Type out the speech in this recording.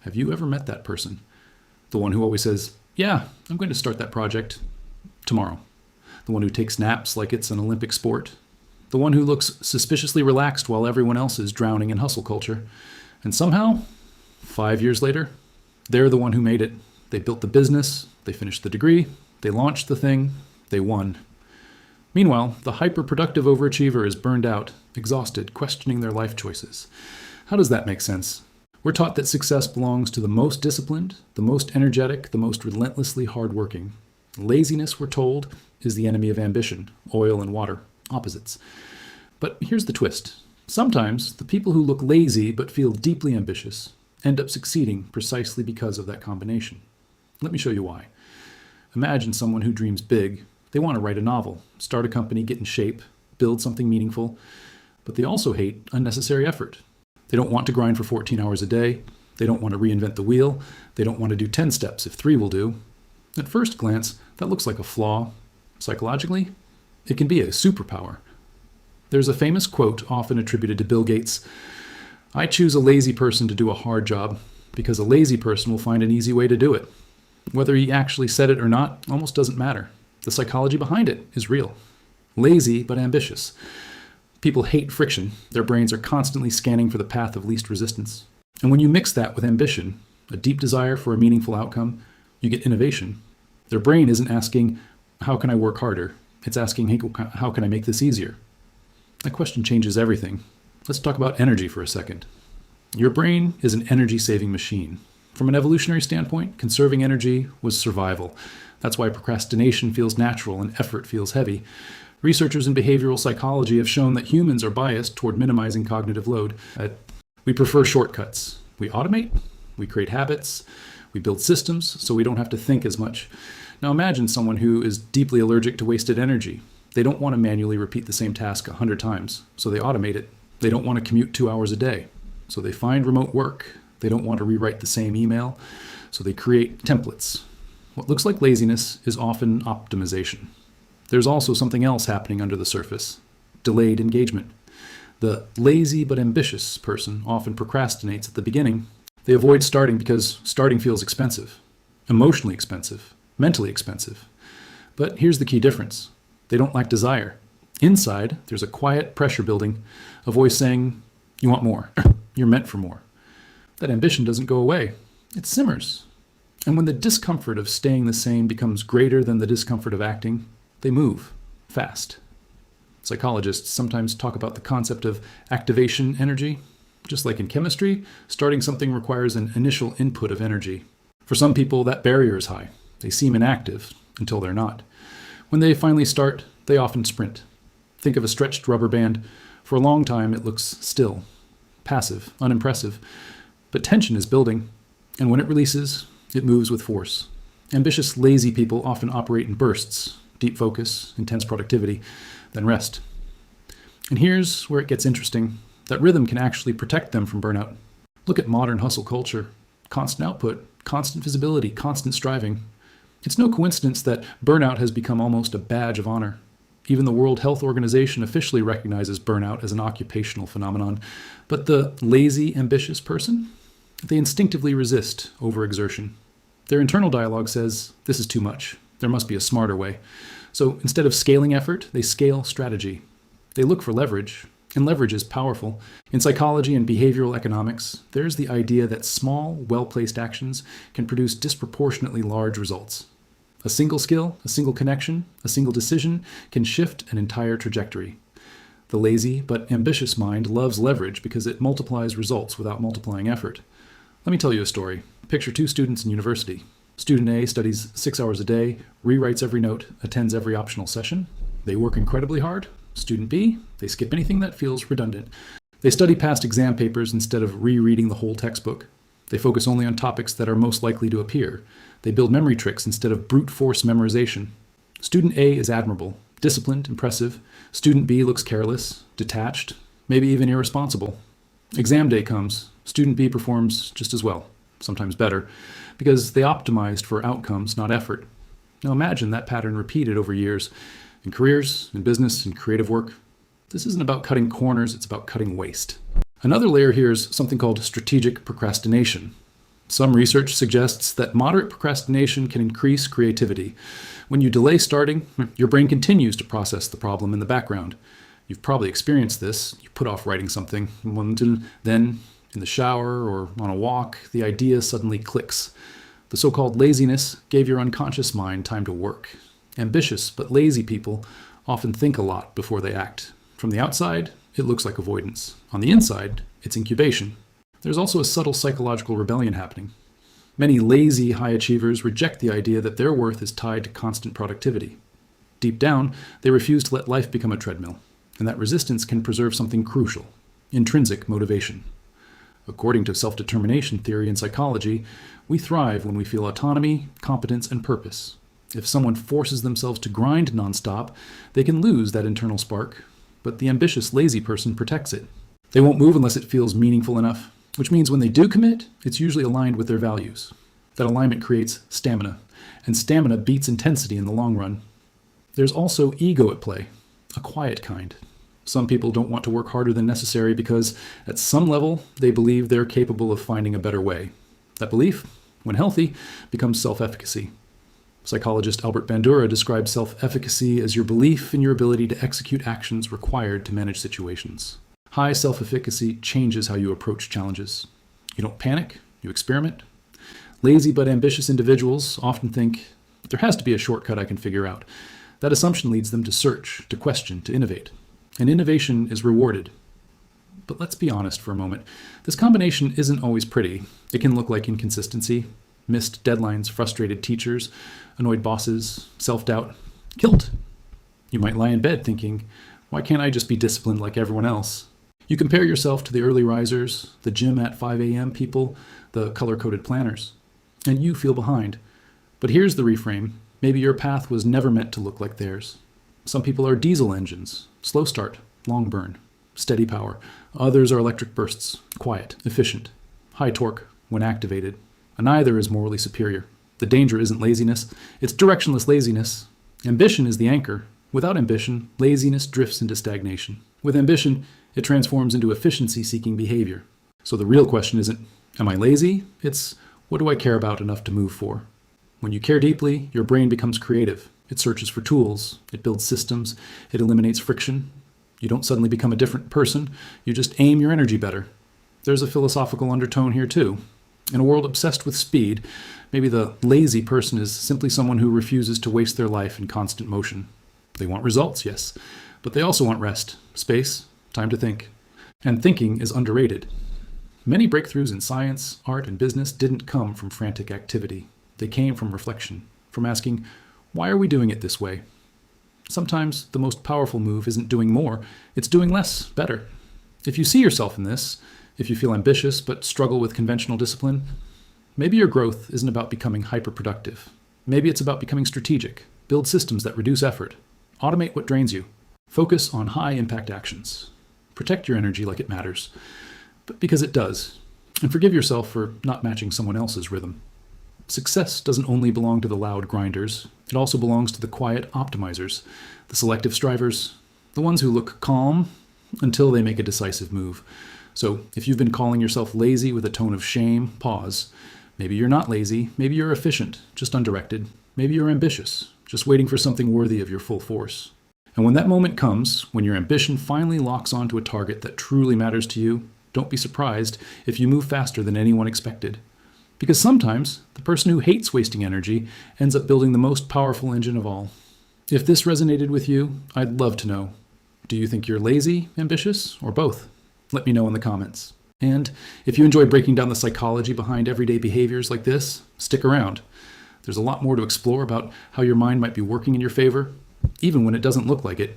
Have you ever met that person? The one who always says, yeah, I'm going to start that project tomorrow. The one who takes naps like it's an Olympic sport. The one who looks suspiciously relaxed while everyone else is drowning in hustle culture. And somehow, 5 years later, they're the one who made it. They built the business, they finished the degree, they launched the thing, they won. Meanwhile, the hyper-productive overachiever is burned out, exhausted, questioning their life choices. How does that make sense? We're taught that success belongs to the most disciplined, the most energetic, the most relentlessly hardworking. Laziness, we're told, is the enemy of ambition, oil and water, opposites. But here's the twist. Sometimes the people who look lazy but feel deeply ambitious end up succeeding precisely because of that combination. Let me show you why. Imagine someone who dreams big. They want to write a novel, start a company, get in shape, build something meaningful, but they also hate unnecessary effort. They don't want to grind for 14 hours a day. They don't want to reinvent the wheel. They don't want to do 10 steps if 3 will do. At first glance, that looks like a flaw. Psychologically, it can be a superpower. There's a famous quote often attributed to Bill Gates. I choose a lazy person to do a hard job because a lazy person will find an easy way to do it. Whether he actually said it or not almost doesn't matter. The psychology behind it is real. Lazy but ambitious. People hate friction. Their brains are constantly scanning for the path of least resistance. And when you mix that with ambition, a deep desire for a meaningful outcome, you get innovation. Their brain isn't asking, how can I work harder? It's asking, hey, how can I make this easier? That question changes everything. Let's talk about energy for a second. Your brain is an energy-saving machine. From an evolutionary standpoint, conserving energy was survival. That's why procrastination feels natural and effort feels heavy. Researchers in behavioral psychology have shown that humans are biased toward minimizing cognitive load. We prefer shortcuts. We automate, we create habits, we build systems so we don't have to think as much. Now imagine someone who is deeply allergic to wasted energy. They don't want to manually repeat the same task 100 times, so they automate it. They don't want to commute 2 hours a day, so they find remote work. They don't want to rewrite the same email, so they create templates. What looks like laziness is often optimization. There's also something else happening under the surface: delayed engagement. The lazy but ambitious person often procrastinates at the beginning. They avoid starting because starting feels expensive, emotionally expensive, mentally expensive. But here's the key difference. They don't lack desire. Inside, there's a quiet pressure building, a voice saying, you want more. You're meant for more. That ambition doesn't go away. It simmers. And when the discomfort of staying the same becomes greater than the discomfort of acting, they move fast. Psychologists sometimes talk about the concept of activation energy. Just like in chemistry, starting something requires an initial input of energy. For some people, that barrier is high. They seem inactive until they're not. When they finally start, they often sprint. Think of a stretched rubber band. For a long time, it looks still, passive, unimpressive. But tension is building, and when it releases, it moves with force. Ambitious, lazy people often operate in bursts, deep focus, intense productivity, then rest. And here's where it gets interesting. That rhythm can actually protect them from burnout. Look at modern hustle culture. Constant output, constant visibility, constant striving. It's no coincidence that burnout has become almost a badge of honor. Even the World Health Organization officially recognizes burnout as an occupational phenomenon. But the lazy, ambitious person? They instinctively resist overexertion. Their internal dialogue says, this is too much. There must be a smarter way. So instead of scaling effort, they scale strategy. They look for leverage, and leverage is powerful. In psychology and behavioral economics, there's the idea that small, well-placed actions can produce disproportionately large results. A single skill, a single connection, a single decision can shift an entire trajectory. The lazy but ambitious mind loves leverage because it multiplies results without multiplying effort. Let me tell you a story. Picture 2 students in university. Student A studies 6 hours a day, rewrites every note, attends every optional session. They work incredibly hard. Student B, they skip anything that feels redundant. They study past exam papers instead of rereading the whole textbook. They focus only on topics that are most likely to appear. They build memory tricks instead of brute force memorization. Student A is admirable, disciplined, impressive. Student B looks careless, detached, maybe even irresponsible. Exam day comes. Student B performs just as well, sometimes better, because they optimized for outcomes, not effort. Now imagine that pattern repeated over years in careers, in business, in creative work. This isn't about cutting corners, it's about cutting waste. Another layer here is something called strategic procrastination. Some research suggests that moderate procrastination can increase creativity. When you delay starting, your brain continues to process the problem in the background. You've probably experienced this. You put off writing something, then in the shower or on a walk, the idea suddenly clicks. The so-called laziness gave your unconscious mind time to work. Ambitious but lazy people often think a lot before they act. From the outside, it looks like avoidance. On the inside, it's incubation. There's also a subtle psychological rebellion happening. Many lazy high achievers reject the idea that their worth is tied to constant productivity. Deep down, they refuse to let life become a treadmill, and that resistance can preserve something crucial: intrinsic motivation. According to self-determination theory and psychology, we thrive when we feel autonomy, competence, and purpose. If someone forces themselves to grind nonstop, they can lose that internal spark, but the ambitious, lazy person protects it. They won't move unless it feels meaningful enough, which means when they do commit, it's usually aligned with their values. That alignment creates stamina, and stamina beats intensity in the long run. There's also ego at play, a quiet kind. Some people don't want to work harder than necessary because, at some level, they believe they're capable of finding a better way. That belief, when healthy, becomes self-efficacy. Psychologist Albert Bandura describes self-efficacy as your belief in your ability to execute actions required to manage situations. High self-efficacy changes how you approach challenges. You don't panic, you experiment. Lazy but ambitious individuals often think, there has to be a shortcut I can figure out. That assumption leads them to search, to question, to innovate. And innovation is rewarded. But let's be honest for a moment. This combination isn't always pretty. It can look like inconsistency, missed deadlines, frustrated teachers, annoyed bosses, self-doubt, guilt. You might lie in bed thinking, why can't I just be disciplined like everyone else? You compare yourself to the early risers, the gym at 5 a.m. people, the color-coded planners, and you feel behind. But here's the reframe. Maybe your path was never meant to look like theirs. Some people are diesel engines, slow start, long burn, steady power. Others are electric bursts, quiet, efficient, high torque when activated. And neither is morally superior. The danger isn't laziness, it's directionless laziness. Ambition is the anchor. Without ambition, laziness drifts into stagnation. With ambition, it transforms into efficiency-seeking behavior. So the real question isn't, am I lazy? It's, what do I care about enough to move for? When you care deeply, your brain becomes creative. It searches for tools, it builds systems, it eliminates friction. You don't suddenly become a different person, you just aim your energy better. There's a philosophical undertone here too. In a world obsessed with speed, maybe the lazy person is simply someone who refuses to waste their life in constant motion. They want results, yes, but they also want rest, space, time to think. And thinking is underrated. Many breakthroughs in science, art, and business didn't come from frantic activity. They came from reflection, from asking, why are we doing it this way? Sometimes the most powerful move isn't doing more, it's doing less, better. If you see yourself in this, if you feel ambitious but struggle with conventional discipline, maybe your growth isn't about becoming hyper-productive. Maybe it's about becoming strategic, build systems that reduce effort, automate what drains you, focus on high-impact actions. Protect your energy like it matters, but because it does, and forgive yourself for not matching someone else's rhythm. Success doesn't only belong to the loud grinders, it also belongs to the quiet optimizers, the selective strivers, the ones who look calm until they make a decisive move. So if you've been calling yourself lazy with a tone of shame, pause. Maybe you're not lazy, maybe you're efficient, just undirected. Maybe you're ambitious, just waiting for something worthy of your full force. And when that moment comes, when your ambition finally locks onto a target that truly matters to you, don't be surprised if you move faster than anyone expected. Because sometimes, the person who hates wasting energy ends up building the most powerful engine of all. If this resonated with you, I'd love to know. Do you think you're lazy, ambitious, or both? Let me know in the comments. And if you enjoy breaking down the psychology behind everyday behaviors like this, stick around. There's a lot more to explore about how your mind might be working in your favor, even when it doesn't look like it.